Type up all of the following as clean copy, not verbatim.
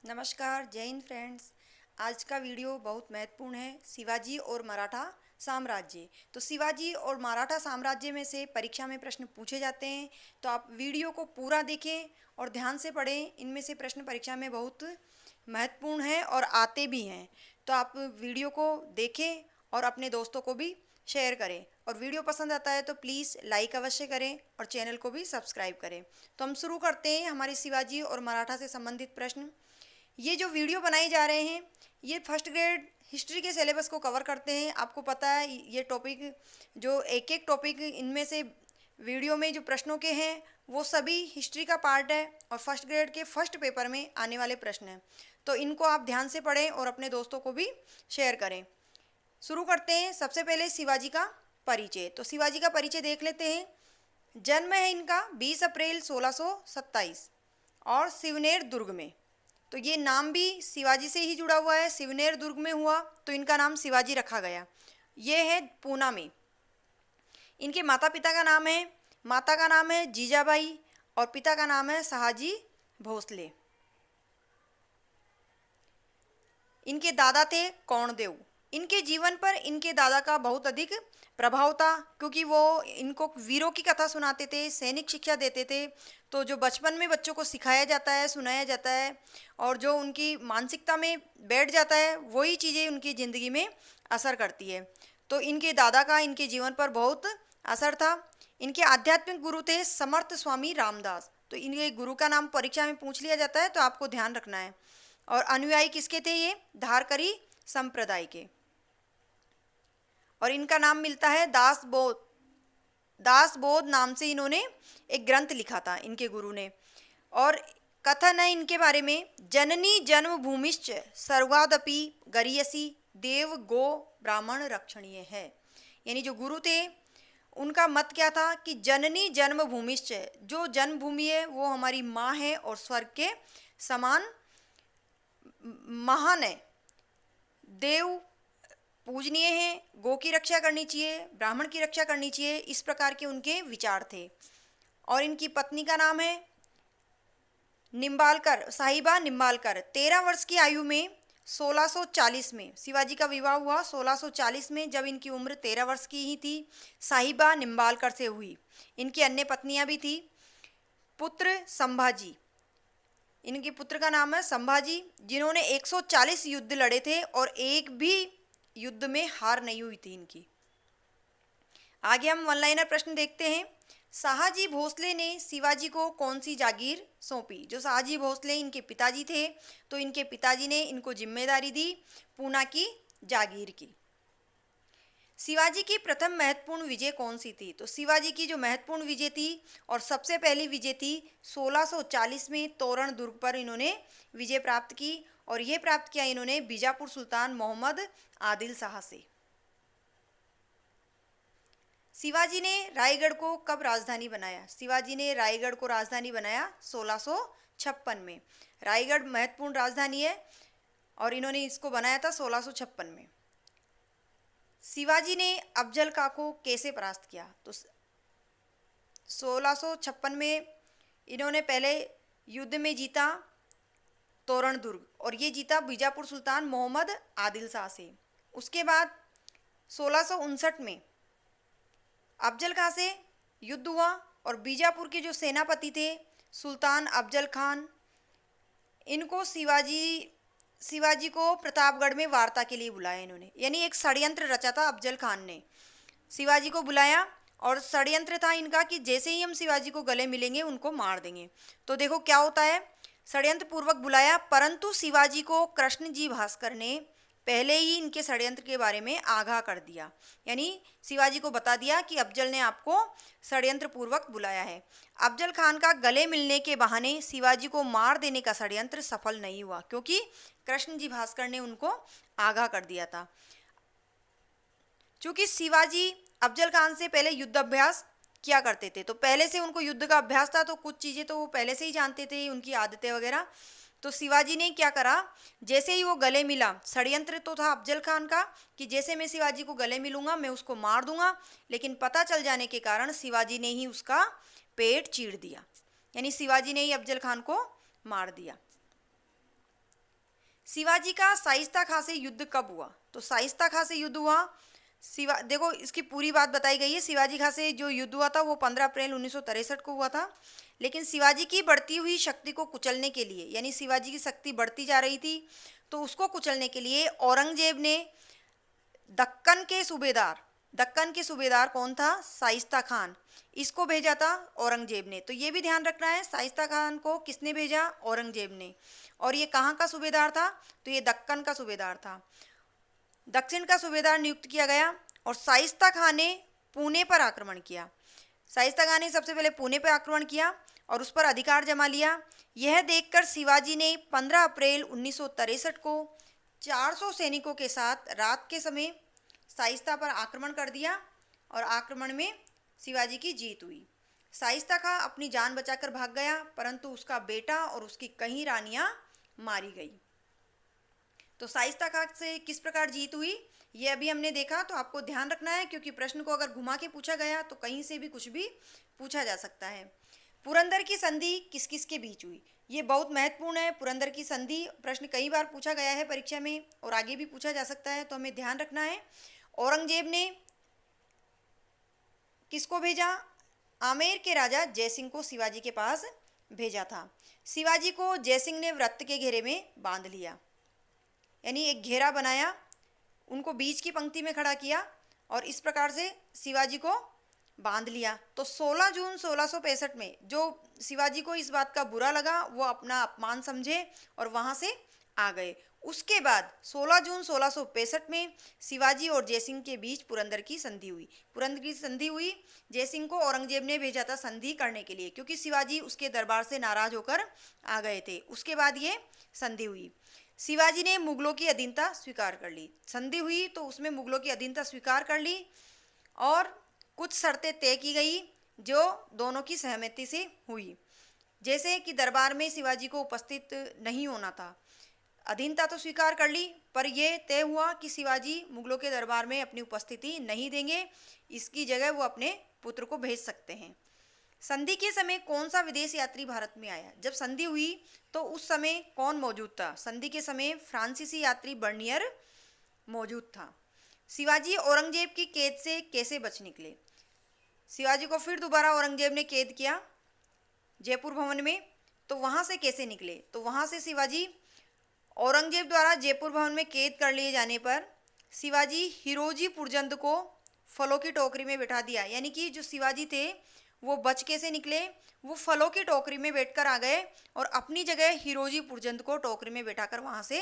नमस्कार, जय हिंद फ्रेंड्स। आज का वीडियो बहुत महत्वपूर्ण है। शिवाजी और मराठा साम्राज्य। तो शिवाजी और मराठा साम्राज्य में से परीक्षा में प्रश्न पूछे जाते हैं, तो आप वीडियो को पूरा देखें और ध्यान से पढ़ें। इनमें से प्रश्न परीक्षा में बहुत महत्वपूर्ण है और आते भी हैं। तो आप वीडियो को देखें और अपने दोस्तों को भी शेयर करें। और वीडियो पसंद आता है तो प्लीज़ लाइक अवश्य करें और चैनल को भी सब्सक्राइब करें। तो हम शुरू करते हैं हमारे शिवाजी और मराठा से संबंधित प्रश्न। ये जो वीडियो बनाए जा रहे हैं ये फर्स्ट ग्रेड हिस्ट्री के सिलेबस को कवर करते हैं। आपको पता है ये टॉपिक जो एक एक टॉपिक इनमें से वीडियो में जो प्रश्नों के हैं वो सभी हिस्ट्री का पार्ट है और फर्स्ट ग्रेड के फर्स्ट पेपर में आने वाले प्रश्न हैं। तो इनको आप ध्यान से पढ़ें और अपने दोस्तों को भी शेयर करें। शुरू करते हैं। सबसे पहले शिवाजी का परिचय। तो शिवाजी का परिचय देख लेते हैं। जन्म है इनका 20 अप्रैल 1627 और सिवनेर दुर्ग में। तो ये नाम भी शिवाजी से ही जुड़ा हुआ है। सिवनेर दुर्ग में हुआ तो इनका नाम शिवाजी रखा गया। ये है पूना में। इनके माता का नाम है जीजाबाई और पिता का नाम है शहाजी भोसले। इनके दादा थे कौंडदेव। इनके जीवन पर इनके दादा का बहुत अधिक प्रभाव था, क्योंकि वो इनको वीरों की कथा सुनाते थे, सैनिक शिक्षा देते थे। तो जो बचपन में बच्चों को सिखाया जाता है, सुनाया जाता है और जो उनकी मानसिकता में बैठ जाता है वही चीज़ें उनकी ज़िंदगी में असर करती है। तो इनके दादा का इनके जीवन पर बहुत असर था। इनके आध्यात्मिक गुरु थे समर्थ स्वामी रामदास। तो इनके गुरु का नाम परीक्षा में पूछ लिया जाता है, तो आपको ध्यान रखना है। और अनुयायी किसके थे? ये धारकरी संप्रदाय के। और इनका नाम मिलता है दास बोध नाम से इन्होंने एक ग्रंथ लिखा था इनके गुरु ने। और कथन है इनके बारे में, जननी जन्मभूमिश्च सर्वादपि गरीयसी देव गो ब्राह्मण रक्षणीय है। यानी जो गुरु थे उनका मत क्या था कि जननी जन्मभूमिश्च, जो जन्मभूमि है वो हमारी माँ है और स्वर्ग के समान महान है, देव पूजनीय है, गो की रक्षा करनी चाहिए, ब्राह्मण की रक्षा करनी चाहिए, इस प्रकार के उनके विचार थे। और इनकी पत्नी का नाम है निम्बालकर, साहिबा निम्बालकर। 13 वर्ष की आयु में 1640 में शिवाजी का विवाह हुआ। 1640 में जब इनकी उम्र 13 वर्ष की ही थी, साहिबा निम्बालकर से हुई। इनकी अन्य पत्नियां भी थी। पुत्र संभाजी, इनके पुत्र का नाम है संभाजी, जिन्होंने 140 युद्ध लड़े थे और एक भी युद्ध में हार नहीं हुई थी इनकी। आगे हम वन लाइनर प्रश्न देखते हैं। शहाजी भोसले ने शिवाजी को कौन सी जागीर सौंपी? जो शहाजी भोसले इनके पिताजी थे, तो इनके पिताजी ने इनको जिम्मेदारी दी पूना की जागीर की। शिवाजी की प्रथम महत्वपूर्ण विजय कौन सी थी? तो शिवाजी की जो महत्वपूर्ण विजय थी और सबसे पहली विजय थी 1640 में तोरण दुर्ग पर इन्होंने विजय प्राप्त की। और यह प्राप्त किया इन्होंने बीजापुर सुल्तान मोहम्मद आदिल शाह से। शिवाजी ने रायगढ़ को कब राजधानी बनाया? शिवाजी ने रायगढ़ को राजधानी बनाया 1656 में। रायगढ़ महत्वपूर्ण राजधानी है और इन्होंने इसको बनाया था 1656 में। शिवाजी ने अफजल खां को कैसे परास्त किया? तो 1656 में इन्होंने पहले युद्ध में जीता तोरण दुर्ग और ये जीता बीजापुर सुल्तान मोहम्मद आदिल शाह से। उसके बाद 1659 में अफजल खां से युद्ध हुआ और बीजापुर के जो सेनापति थे सुल्तान अफजल खान, इनको शिवाजी को प्रतापगढ़ में वार्ता के लिए बुलाया इन्होंने। यानी एक षड्यंत्र रचा था अफजल खान ने, शिवाजी को बुलाया और षड्यंत्र था इनका कि जैसे ही हम शिवाजी को गले मिलेंगे उनको मार देंगे। तो देखो क्या होता है, षड्यंत्र पूर्वक बुलाया, परंतु शिवाजी को कृष्णजी भास्कर ने पहले ही इनके षड्यंत्र के बारे में आगाह कर दिया। यानी शिवाजी को बता दिया कि अफजल ने आपको षड्यंत्र पूर्वक बुलाया है। अफजल खान का गले मिलने के बहाने शिवाजी को मार देने का षड्यंत्र सफल नहीं हुआ, क्योंकि कृष्णजी भास्कर ने उनको आगाह कर दिया था। चूँकि शिवाजी अफजल खान से पहले युद्ध अभ्यास किया करते थे, तो पहले से उनको युद्ध का अभ्यास था, तो कुछ चीज़ें तो वो पहले से ही जानते थे, उनकी आदतें वगैरह। तो शिवाजी ने क्या करा, जैसे ही वो गले मिला, षड्यंत्र तो था अफजल खान का कि जैसे मैं शिवाजी को गले मिलूंगा मैं उसको मार दूंगा, लेकिन पता चल जाने के कारण शिवाजी ने ही उसका पेट चीर दिया। यानी शिवाजी ने ही अफजल खान को मार दिया। शिवाजी का शाइस्ता खां से युद्ध कब हुआ? तो शाइस्ता खां से युद्ध हुआ, देखो इसकी पूरी बात बताई गई है। शिवाजी खां से जो युद्ध हुआ था वो 15 अप्रैल 1963 को हुआ था। लेकिन शिवाजी की बढ़ती हुई शक्ति को कुचलने के लिए, यानी शिवाजी की शक्ति बढ़ती जा रही थी, तो उसको कुचलने के लिए औरंगजेब ने दक्कन के सूबेदार कौन था? शाइस्ता खान। इसको भेजा था औरंगजेब ने। तो ये भी ध्यान रखना है, शाइस्ता खान को किसने भेजा? औरंगजेब ने। और ये कहाँ का सूबेदार था? तो ये दक्कन का सूबेदार था। दक्षिण का सूबेदार नियुक्त किया गया और शाइस्ता खान ने पुणे पर आक्रमण किया। शाइस्ता खान ने सबसे पहले पुणे पर आक्रमण किया और उस पर अधिकार जमा लिया। यह देखकर शिवाजी ने 15 अप्रैल 1963 को 400 सैनिकों के साथ रात के समय शाइस्ता पर आक्रमण कर दिया और आक्रमण में शिवाजी की जीत हुई। शाइस्ता खां अपनी जान बचाकर भाग गया, परंतु उसका बेटा और उसकी कई रानियां मारी गई। तो शाइस्ता खां से किस प्रकार जीत हुई ये अभी हमने देखा। तो आपको ध्यान रखना है, क्योंकि प्रश्न को अगर घुमा के पूछा गया तो कहीं से भी कुछ भी पूछा जा सकता है। पुरंदर की संधि किस किस के बीच हुई? ये बहुत महत्वपूर्ण है। पुरंदर की संधि प्रश्न कई बार पूछा गया है परीक्षा में और आगे भी पूछा जा सकता है, तो हमें ध्यान रखना है। औरंगजेब ने किसको भेजा? आमेर के राजा जयसिंह को शिवाजी के पास भेजा था। शिवाजी को जयसिंह ने वृत्त के घेरे में बांध लिया, यानी एक घेरा बनाया, उनको बीच की पंक्ति में खड़ा किया और इस प्रकार से शिवाजी को बांध लिया। तो 16 जून 1665 में जो शिवाजी को इस बात का बुरा लगा, वो अपना अपमान समझे और वहाँ से आ गए। उसके बाद 16 जून 1665 में शिवाजी और जयसिंह के बीच पुरंदर की संधि हुई। पुरंदर की संधि हुई, जयसिंह को औरंगजेब ने भेजा था संधि करने के लिए, क्योंकि शिवाजी उसके दरबार से नाराज होकर आ गए थे। उसके बाद ये संधि हुई। शिवाजी ने मुगलों की अधीनता स्वीकार कर ली। संधि हुई तो उसमें मुगलों की अधीनता स्वीकार कर ली और कुछ शर्तें तय की गई जो दोनों की सहमति से हुई। जैसे कि दरबार में शिवाजी को उपस्थित नहीं होना था। अधीनता तो स्वीकार कर ली, पर यह तय हुआ कि शिवाजी मुगलों के दरबार में अपनी उपस्थिति नहीं देंगे, इसकी जगह वो अपने पुत्र को भेज सकते हैं। संधि के समय कौन सा विदेश यात्री भारत में आया? जब संधि हुई तो उस समय कौन मौजूद था? संधि के समय फ्रांसीसी यात्री बर्नियर मौजूद था। शिवाजी औरंगजेब की कैद से कैसे बच निकले? शिवाजी को फिर दोबारा औरंगजेब ने कैद किया जयपुर भवन में, तो वहाँ से कैसे निकले? तो वहाँ से शिवाजी औरंगजेब द्वारा जयपुर भवन में कैद कर लिए जाने पर शिवाजी हिरोजी पुरजंद को फलों की टोकरी में बैठा दिया, यानी कि जो शिवाजी थे वो बच कैसे निकले? वो फलों की टोकरी में बैठकर आ गए और अपनी जगह हिरोजी पुरजंद को टोकरी में बैठाकर वहाँ से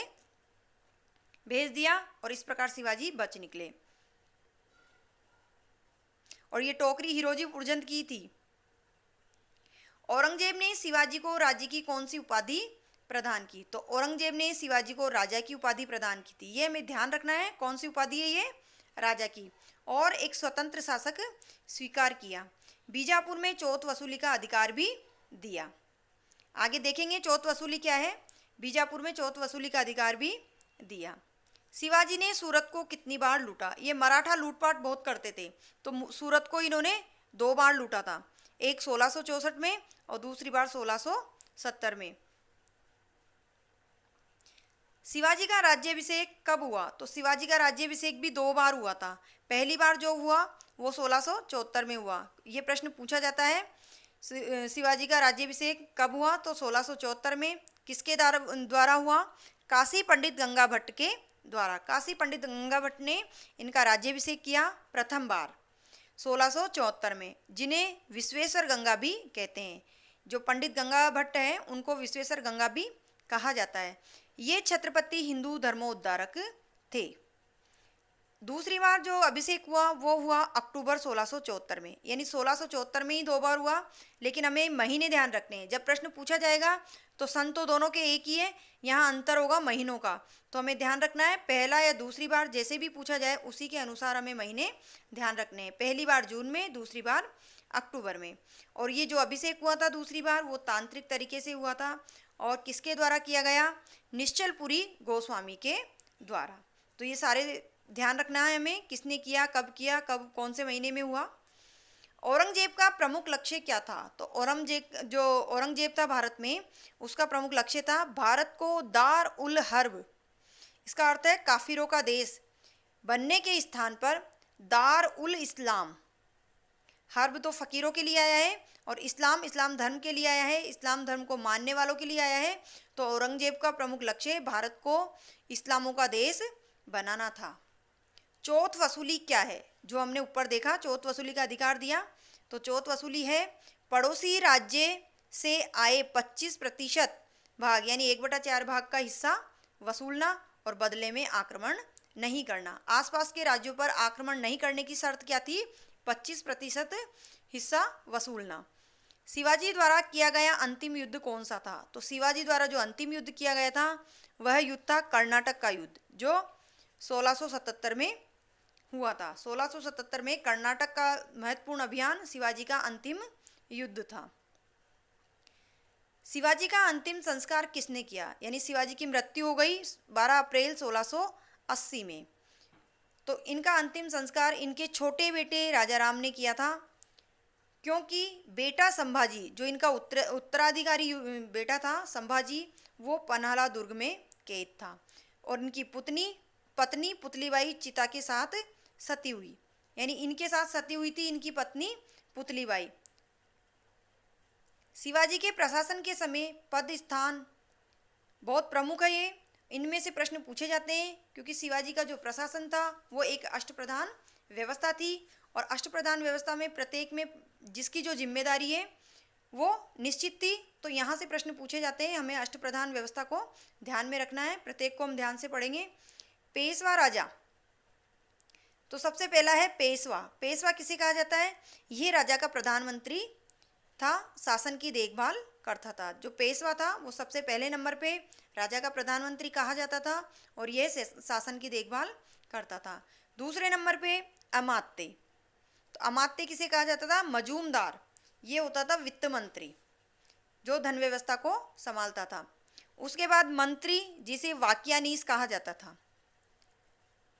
भेज दिया और इस प्रकार शिवाजी बच निकले। और ये टोकरी हिरोजी पुरजंद की थी। औरंगजेब ने शिवाजी को राज्य की कौन सी उपाधि प्रदान की? तो औरंगजेब ने शिवाजी को राजा की उपाधि प्रदान की थी। ये हमें ध्यान रखना है, कौन सी उपाधि है ये? राजा की। और एक स्वतंत्र शासक स्वीकार किया। बीजापुर में चौथ वसूली का अधिकार भी दिया। आगे देखेंगे चौथ वसूली क्या है। बीजापुर में चौथ वसूली का अधिकार भी दिया। शिवाजी ने सूरत को कितनी बार लूटा? ये मराठा लूटपाट बहुत करते थे, तो सूरत को इन्होंने 2 बार लूटा था, एक 1664 में और दूसरी बार 1670 में। शिवाजी का राज्याभिषेक कब हुआ? तो शिवाजी का राज्याभिषेक भी 2 बार हुआ था। पहली बार जो हुआ वो 1674 में हुआ। ये प्रश्न पूछा जाता है शिवाजी का राज्याभिषेक कब हुआ? तो 1674 में। किसके द्वारा हुआ? काशी पंडित गंगा भट्ट के द्वारा। काशी पंडित गंगा भट्ट ने इनका राज्याभिषेक किया प्रथम बार 1674 में, जिन्हें विश्वेश्वर गंगा भी कहते हैं। जो पंडित गंगा भट्ट हैं उनको विश्वेश्वर गंगा भी कहा जाता है। ये छत्रपति हिंदू धर्मोद्धारक थे। दूसरी बार जो अभिषेक हुआ वो हुआ अक्टूबर 1674 में, यानी 1674 में ही 2 बार हुआ। लेकिन हमें महीने ध्यान रखने हैं। जब प्रश्न पूछा जाएगा तो सन तो दोनों के एक ही है, यहाँ अंतर होगा महीनों का, तो हमें ध्यान रखना है पहला या दूसरी बार जैसे भी पूछा जाए उसी के अनुसार हमें महीने ध्यान रखने हैं। पहली बार जून में, दूसरी बार अक्टूबर में। और ये जो अभिषेक हुआ था दूसरी बार वो तांत्रिक तरीके से हुआ था और किसके द्वारा किया गया? निश्चलपुरी गोस्वामी के द्वारा। तो ये सारे ध्यान रखना है हमें, किसने किया, कब कौन से महीने में हुआ। औरंगजेब का प्रमुख लक्ष्य क्या था? तो औरंगजेब था भारत में, उसका प्रमुख लक्ष्य था भारत को दार उल हर्ब इसका अर्थ है काफिरों का देश बनने के स्थान पर दार उल इस्लाम, हर्ब तो फकीरों के लिए आया है और इस्लाम इस्लाम धर्म के लिए आया है, इस्लाम धर्म को मानने वालों के लिए आया है। तो औरंगजेब का प्रमुख लक्ष्य भारत को इस्लामों का देश बनाना था। चौथ वसूली क्या है? जो हमने ऊपर देखा, चौथ वसूली का अधिकार दिया। तो चौथ वसूली है पड़ोसी राज्य से आए 25% भाग यानी 1/4 भाग का हिस्सा वसूलना और बदले में आक्रमण नहीं करना। आसपास के राज्यों पर आक्रमण नहीं करने की शर्त क्या थी? 25% हिस्सा वसूलना। शिवाजी द्वारा किया गया अंतिम युद्ध कौन सा था? तो शिवाजी द्वारा जो अंतिम युद्ध किया गया था वह युद्ध था कर्नाटक का युद्ध, जो 1677 में हुआ था। 1677 में कर्नाटक का महत्वपूर्ण अभियान शिवाजी का अंतिम युद्ध था। शिवाजी का अंतिम संस्कार किसने किया? यानी शिवाजी की मृत्यु हो गई 12 अप्रैल 1680 में। तो इनका अंतिम संस्कार इनके छोटे बेटे राजा राम ने किया था, क्योंकि बेटा संभाजी जो इनका उत्तराधिकारी बेटा था संभाजी, वो पन्हाला दुर्ग में कैद था और इनकी पत्नी पुतलीबाई चिता के साथ सती हुई, यानी इनके साथ सती हुई थी इनकी पत्नी पुतलीबाई। शिवाजी के प्रशासन के समय पद स्थान बहुत प्रमुख है ये, इनमें से प्रश्न पूछे जाते हैं क्योंकि शिवाजी का जो प्रशासन था वो एक अष्टप्रधान व्यवस्था थी और अष्टप्रधान व्यवस्था में प्रत्येक में जिसकी जो जिम्मेदारी है वो निश्चित थी। तो यहाँ से प्रश्न पूछे जाते हैं, हमें अष्टप्रधान व्यवस्था को ध्यान में रखना है, प्रत्येक को हम ध्यान से पढ़ेंगे। पेशवा राजा, तो सबसे पहला है पेशवा। पेशवा किसे कहा जाता है? ये राजा का प्रधानमंत्री था, शासन की देखभाल करता था। जो पेशवा था वो सबसे पहले नंबर पे राजा का प्रधानमंत्री कहा जाता था और यह शासन की देखभाल करता था। दूसरे नंबर पे अमात्य, तो अमात्य किसे कहा जाता था? मजूमदार, ये होता था वित्त मंत्री जो धन व्यवस्था को संभालता था। उसके बाद मंत्री जिसे वाक्यानीस कहा जाता था,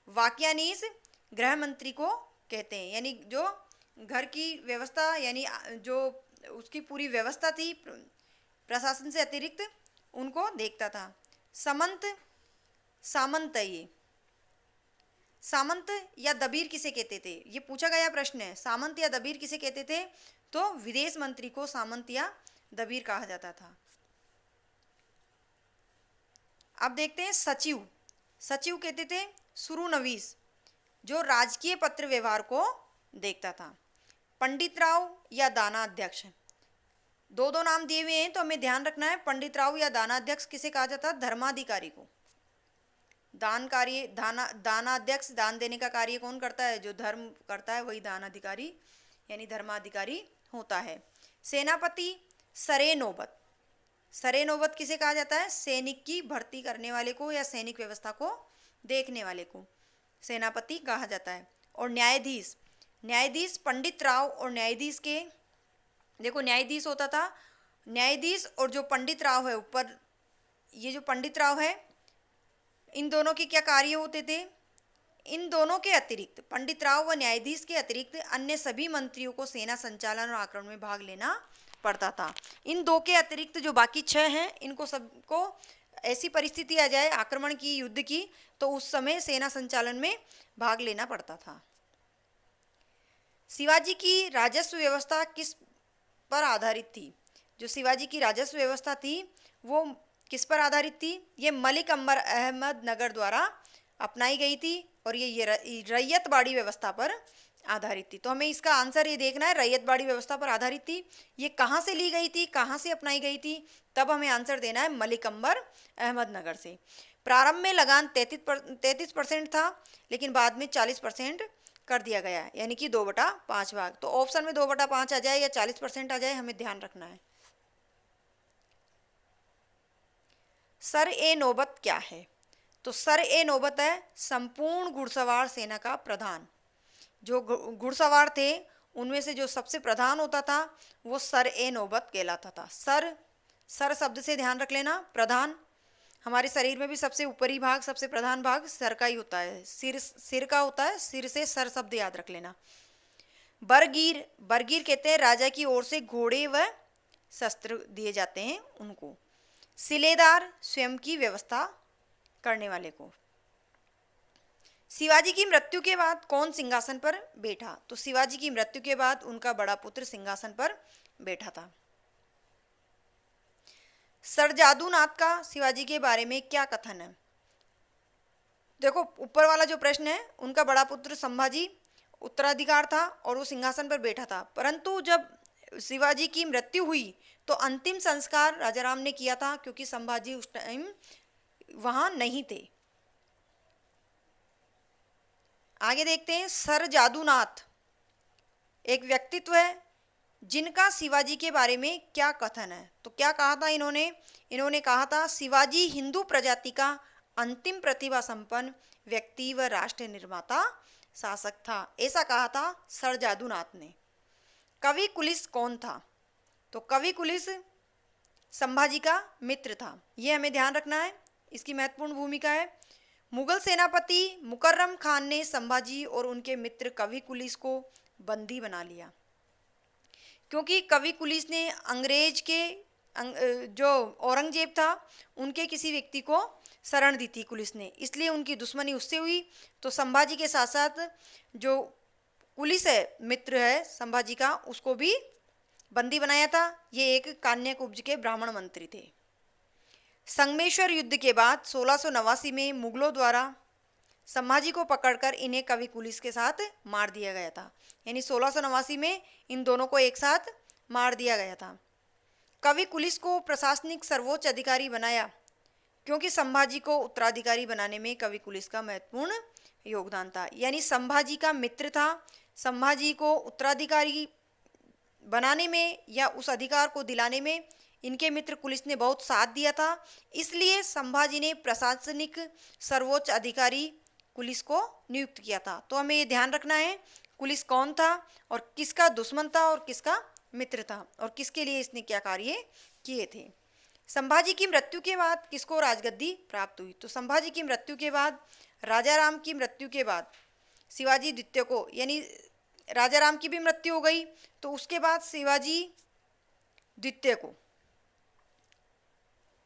वाक्यानीस गृह मंत्री को कहते हैं, यानी जो घर की व्यवस्था यानी जो उसकी पूरी व्यवस्था थी प्रशासन से अतिरिक्त उनको देखता था। सामंत ये सामंत या दबीर किसे कहते थे? ये पूछा गया प्रश्न है, सामंत या दबीर किसे कहते थे? तो विदेश मंत्री को सामंत या दबीर कहा जाता था। अब देखते हैं सचिव। सचिव कहते थे शुरूनवीस, जो राजकीय पत्र व्यवहार को देखता था। पंडित राव या दानाध्यक्ष, दो नाम दिए हुए हैं तो हमें ध्यान रखना है। पंडित राव या दानाध्यक्ष किसे कहा जाता है? धर्माधिकारी को। दानाध्यक्ष, दान देने का कार्य कौन करता है? जो धर्म करता है वही दानाधिकारी यानी धर्माधिकारी होता है। सेनापति सरे नौबत, सरे नौबत किसे कहा जाता है? सैनिक की भर्ती करने वाले को या सैनिक व्यवस्था को देखने वाले को सेनापति कहा जाता है। और न्यायाधीश, न्यायाधीश पंडित राव और न्यायाधीश के, देखो न्यायाधीश होता था, न्यायाधीश और जो पंडित राव है ऊपर, ये जो पंडित राव है इन दोनों के क्या कार्य होते थे? इन दोनों के अतिरिक्त, पंडित राव व न्यायाधीश के अतिरिक्त अन्य सभी मंत्रियों को सेना संचालन और आक्रमण में भाग लेना पड़ता था। इन दो के अतिरिक्त जो बाकी 6 हैं इनको सबको ऐसी परिस्थिति आ जाए आक्रमण की, युद्ध की, तो उस समय सेना संचालन में भाग लेना पड़ता था। शिवाजी की राजस्व व्यवस्था किस पर आधारित थी? जो शिवाजी की राजस्व व्यवस्था थी वो किस पर आधारित थी? ये मलिक अंबर अहमद नगर द्वारा अपनाई गई थी और ये रैयतबाड़ी व्यवस्था पर आधारित थी। तो हमें इसका आंसर ये देखना है, रैयतबाड़ी व्यवस्था पर आधारित थी। ये कहाँ से ली गई थी, कहाँ से अपनाई गई थी? तब हमें आंसर देना है मलिक अंबर अहमद नगर से। प्रारंभ में लगान 33% था, लेकिन बाद में 40% कर दिया गया, यानी कि 2/5 भाग। तो ऑप्शन में 2/5 आ जाए या 40% आ जाए, हमें ध्यान रखना है। सर ए नौबत क्या है? तो सर ए नौबत है संपूर्ण घुड़सवार सेना का प्रधान। जो घुड़सवार थे उनमें से जो सबसे प्रधान होता था वो सर ए नौबत कहलाता था। सर शब्द से ध्यान रख लेना, प्रधान। हमारे शरीर में भी सबसे ऊपरी भाग, सबसे प्रधान भाग सर का ही होता है, सिर का होता है, सिर से सर शब्द याद रख लेना। बरगीर कहते हैं राजा की ओर से घोड़े व शस्त्र दिए जाते हैं उनको। सिलेदार स्वयं की व्यवस्था करने वाले को। शिवाजी की मृत्यु के बाद कौन सिंहासन पर बैठा? तो शिवाजी की मृत्यु के बाद उनका बड़ा पुत्र सिंहासन पर बैठा था। सर जादूनाथ का शिवाजी के बारे में क्या कथन है? देखो ऊपर वाला जो प्रश्न है, उनका बड़ा पुत्र संभाजी उत्तराधिकार था और वो सिंहासन पर बैठा था, परंतु जब शिवाजी की मृत्यु हुई तो अंतिम संस्कार राजाराम ने किया था, क्योंकि संभाजी उस टाइम वहां नहीं थे। आगे देखते हैं, सर जादूनाथ एक व्यक्तित्व है जिनका शिवाजी के बारे में क्या कथन है? तो क्या कहा था इन्होंने कहा था, शिवाजी हिंदू प्रजाति का अंतिम प्रतिभा संपन्न व्यक्ति व राष्ट्र निर्माता शासक था, ऐसा कहा था सर जादूनाथ ने। कवि कुलिस कौन था? तो कवि कुलिस संभाजी का मित्र था, ये हमें ध्यान रखना है, इसकी महत्वपूर्ण भूमिका है। मुगल सेनापति मुकर्रम खान ने संभाजी और उनके मित्र कवि कुलिस को बंदी बना लिया, क्योंकि कवि कुलिस ने अंग्रेज के जो औरंगजेब था उनके किसी व्यक्ति को शरण दी थी कुलिस ने, इसलिए उनकी दुश्मनी उससे हुई। तो संभाजी के साथ साथ जो कुलिस है, मित्र है संभाजी का, उसको भी बंदी बनाया था। ये एक कान्याकुब्ज के ब्राह्मण मंत्री थे। संगमेश्वर युद्ध के बाद 1689 में मुगलों द्वारा संभाजी को पकड़कर इन्हें कवि कुलिस के साथ मार दिया गया था, यानी 1689 में इन दोनों को एक साथ मार दिया गया था। कवि कुलिस को प्रशासनिक सर्वोच्च अधिकारी बनाया, क्योंकि संभाजी को उत्तराधिकारी बनाने में कवि कुलिस का महत्वपूर्ण योगदान था, यानी संभाजी का मित्र था। संभाजी को उत्तराधिकारी बनाने में या उस अधिकार को दिलाने में इनके मित्र कुलिस ने बहुत साथ दिया था, इसलिए संभाजी ने प्रशासनिक सर्वोच्च अधिकारी कुलिस को नियुक्त किया था। तो हमें ये ध्यान रखना है कुलिस कौन था और किसका दुश्मन था और किसका मित्र था और किसके लिए इसने क्या कार्य किए थे। संभाजी की मृत्यु के बाद किसको राजगद्दी प्राप्त हुई? तो संभाजी की मृत्यु के बाद, राजाराम की मृत्यु के बाद शिवाजी द्वितीय को, यानी राजाराम की भी मृत्यु हो गई तो उसके बाद शिवाजी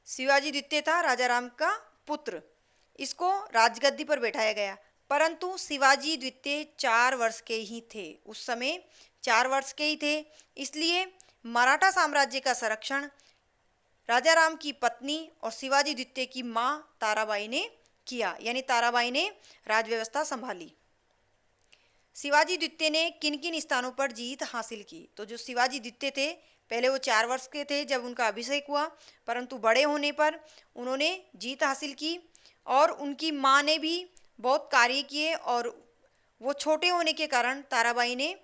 द्वितीय था राजाराम का पुत्र, इसको राजगद्दी पर बैठाया गया। परंतु शिवाजी द्वितीय 4 वर्ष के ही थे, उस समय 4 वर्ष के ही थे, इसलिए मराठा साम्राज्य का संरक्षण राजाराम की पत्नी और शिवाजी द्वितीय की मां ताराबाई ने किया, यानी ताराबाई ने राजव्यवस्था संभाली। शिवाजी द्वितीय ने किन किन स्थानों पर जीत हासिल की? तो जो शिवाजी द्वितीय थे, पहले वो 4 वर्ष के थे जब उनका अभिषेक हुआ, परंतु बड़े होने पर उन्होंने जीत हासिल की और उनकी मां ने भी बहुत कार्य किए, और वो छोटे होने के कारण ताराबाई ने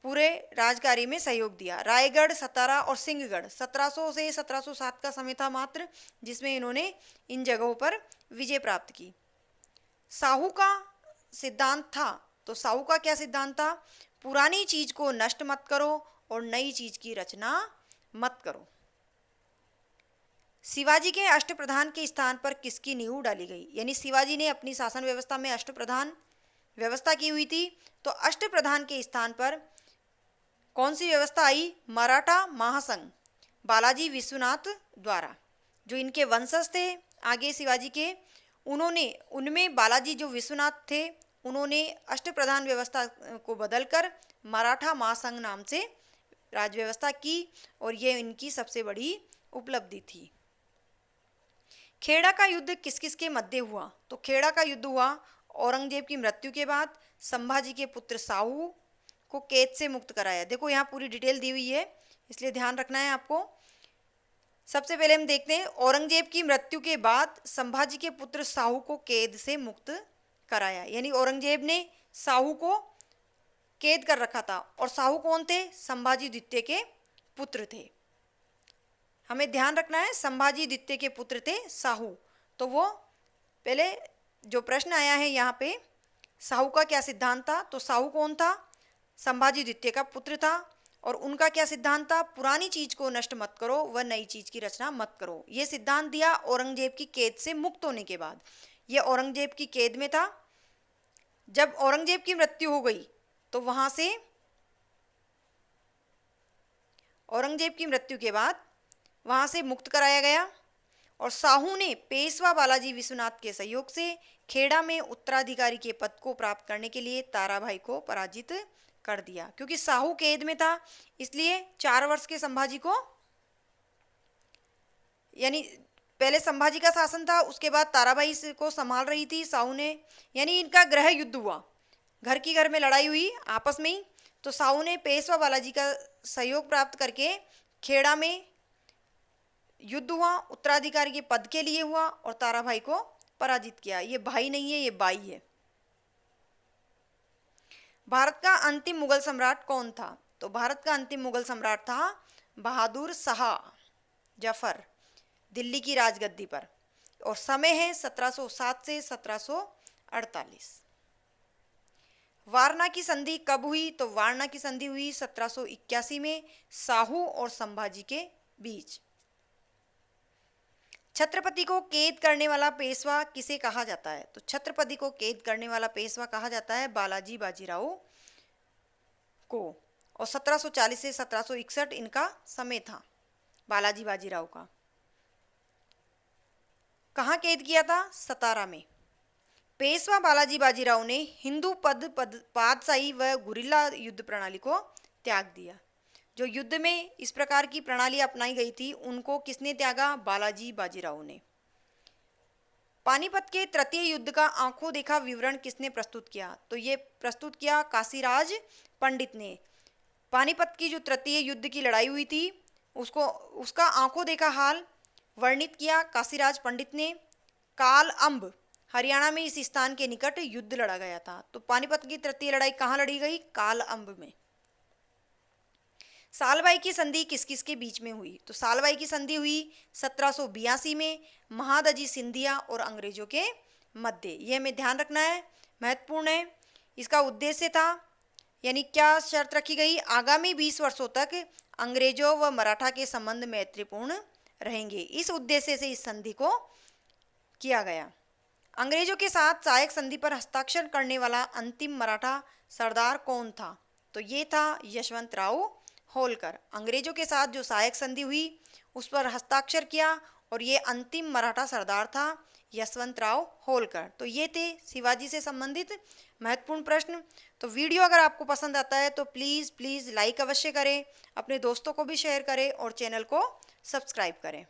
पूरे राजकार्य में सहयोग दिया। रायगढ़, सतारा और सिंहगढ़ 1700 से 1707 का समय था मात्र, जिसमें इन्होंने इन जगहों पर विजय प्राप्त की। साहू का सिद्धांत था, तो साहू का क्या सिद्धांत था? पुरानी चीज को नष्ट मत करो और नई चीज की रचना मत करो। शिवाजी के अष्टप्रधान के स्थान पर किसकी नींव डाली गई? यानी शिवाजी ने अपनी शासन व्यवस्था में अष्टप्रधान व्यवस्था की हुई थी, तो अष्टप्रधान के स्थान पर कौन सी व्यवस्था आई? मराठा महासंघ बालाजी विश्वनाथ द्वारा। जो इनके वंशज थे आगे शिवाजी के, उनमें बालाजी जो विश्वनाथ थे, उन्होंने अष्टप्रधान व्यवस्था को बदलकर मराठा महासंघ नाम से राजव्यवस्था की, और ये इनकी सबसे बड़ी उपलब्धि थी। खेड़ा का युद्ध किस किस के मध्य हुआ? तो खेड़ा का युद्ध हुआ औरंगजेब की मृत्यु के बाद। संभाजी के पुत्र साहू को कैद से मुक्त कराया। देखो यहाँ पूरी डिटेल दी हुई है, इसलिए ध्यान रखना है आपको। सबसे पहले हम देखते हैं, औरंगजेब की मृत्यु के बाद संभाजी के पुत्र साहू को कैद से मुक्त कराया, यानी औरंगजेब ने साहू को कैद कर रखा था। और साहू कौन थे? संभाजी द्वितीय के पुत्र थे। हमें ध्यान रखना है, संभाजी द्वितीय के पुत्र थे साहू। तो वो पहले जो प्रश्न आया है यहाँ पे, साहू का क्या सिद्धांत था? तो साहू कौन था? संभाजी द्वितीय का पुत्र था, और उनका क्या सिद्धांत था? पुरानी चीज को नष्ट मत करो व नई चीज की रचना मत करो। ये सिद्धांत दिया औरंगजेब की कैद से मुक्त होने के बाद। ये औरंगजेब की कैद में था। जब औरंगजेब की मृत्यु हो गई तो वहां से औरंगजेब की मृत्यु के बाद वहां से मुक्त कराया गया, और साहू ने पेशवा बालाजी विश्वनाथ के सहयोग से खेड़ा में उत्तराधिकारी के पद को प्राप्त करने के लिए ताराभाई को पराजित कर दिया। क्योंकि साहू कैद में था, इसलिए 4 वर्ष के संभाजी को, यानी पहले संभाजी का शासन था, उसके बाद ताराबाई को संभाल रही थी साहू ने, यानी इनका गृह युद्ध हुआ, घर की घर में लड़ाई हुई आपस में ही। तो साहू ने पेशवा बालाजी का सहयोग प्राप्त करके खेड़ा में युद्ध हुआ, उत्तराधिकारी के पद के लिए हुआ और ताराभाई को पराजित किया। ये भाई नहीं है, ये बाई है। भारत का अंतिम मुगल सम्राट कौन था? तो भारत का अंतिम मुगल सम्राट था बहादुर शाह जफर, दिल्ली की राजगद्दी पर। और समय है 1707 से 1748। वारणा की संधि कब हुई? तो वारणा की संधि हुई 1781 में साहू और संभाजी के बीच। छत्रपति को कैद करने वाला पेशवा किसे कहा जाता है? तो छत्रपति को कैद करने वाला पेशवा कहा जाता है बालाजी बाजीराव को। और 1740 से 1761 इनका समय था बालाजी बाजीराव का। कहाँ कैद किया था? सतारा में। पेशवा बालाजी बाजीराव ने हिंदू पातशाही व गुरिल्ला युद्ध प्रणाली को त्याग दिया। जो युद्ध में इस प्रकार की प्रणाली अपनाई गई थी, उनको किसने त्यागा? बालाजी बाजीराव ने। पानीपत के तृतीय युद्ध का आंखों देखा विवरण किसने प्रस्तुत किया? तो ये प्रस्तुत किया काशीराज पंडित ने। पानीपत की जो तृतीय युद्ध की लड़ाई हुई थी, उसका आंखों देखा हाल वर्णित किया काशीराज पंडित ने। काल अंब हरियाणा में इस स्थान के निकट युद्ध लड़ा गया था। तो पानीपत की तृतीय लड़ाई कहाँ लड़ी गई? काल अंब में। सालबाई की संधि किस किस के बीच में हुई? तो सालबाई की संधि हुई 1782 में महादजी सिंधिया और अंग्रेजों के मध्य। यह हमें ध्यान रखना है, महत्वपूर्ण है। इसका उद्देश्य था, यानी क्या शर्त रखी गई? आगामी 20 वर्षों तक अंग्रेजों व मराठा के संबंध मैत्रीपूर्ण रहेंगे। इस उद्देश्य से इस संधि को किया गया। अंग्रेजों के साथ सहायक संधि पर हस्ताक्षर करने वाला अंतिम मराठा सरदार कौन था? तो ये था यशवंतराव होलकर। अंग्रेजों के साथ जो सहायक संधि हुई उस पर हस्ताक्षर किया और ये अंतिम मराठा सरदार था यशवंतराव होलकर। तो ये थे शिवाजी से संबंधित महत्वपूर्ण प्रश्न। तो वीडियो अगर आपको पसंद आता है तो प्लीज़ लाइक अवश्य करें, अपने दोस्तों को भी शेयर करें और चैनल को सब्सक्राइब करें।